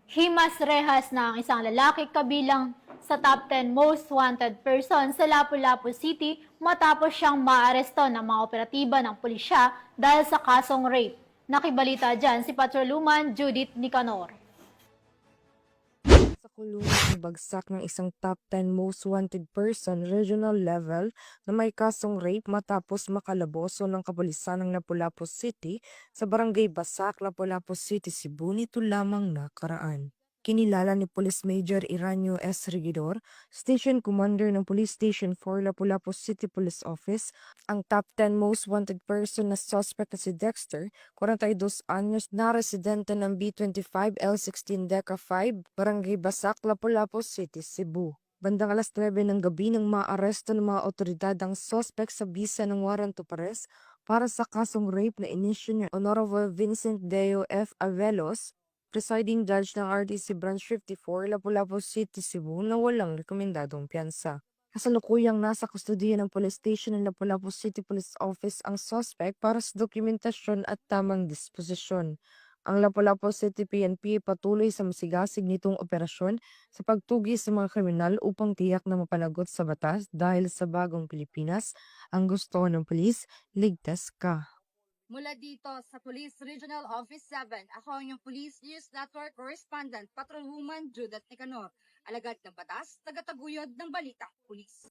Himas rehas na ang isang lalaki kabilang sa top 10 most wanted person sa Lapu-Lapu City matapos siyang maaresto ng mga operatiba ng pulisya dahil sa kasong rape. Nakibalita dyan si Patroluman Judith Nicanor. Sa kulungan bagsak ng isang top 10 most wanted person regional level na may kasong rape matapos makalaboso ng kapulisan ng Lapu-Lapu City sa barangay Basak, Lapu-Lapu City, Cebu nito lamang nakaraan. Kinilala ni Police Major Iranio S. Regidor, Station Commander ng Police Station 4 Lapu-Lapu City Police Office, ang top 10 most wanted person na suspect na si Dexter, 42 anyos na residente ng B25 L16 Deca 5, Barangay Basak, Lapu-Lapu City, Cebu. Bandang alas 9 ng gabi nang maaresto ng mga otoridad ang suspect sa bisa ng warrant of arrest para sa kasong rape na inisyu ni Honorable Vincent Deo F. Avelos, presiding judge ng RTC Branch 54, Lapu-Lapu City, Cebu na walang rekomendadong piyansa. Kasalukuyang nasa kustudiya ng Police Station ng Lapu-Lapu City Police Office ang suspect para sa dokumentasyon at tamang disposisyon. Ang Lapu-Lapu City PNP patuloy sa masigasig nitong operasyon sa pagtugi sa mga kriminal upang tiyak na mapanagot sa batas dahil sa bagong Pilipinas, ang gusto ng pulis, ligtas ka. Mula dito sa Police Regional Office 7, ako ang inyong Police News Network Correspondent, Patrolwoman Judith Nicanor. Alagad ng batas, tagataguyod ng balitang pulis.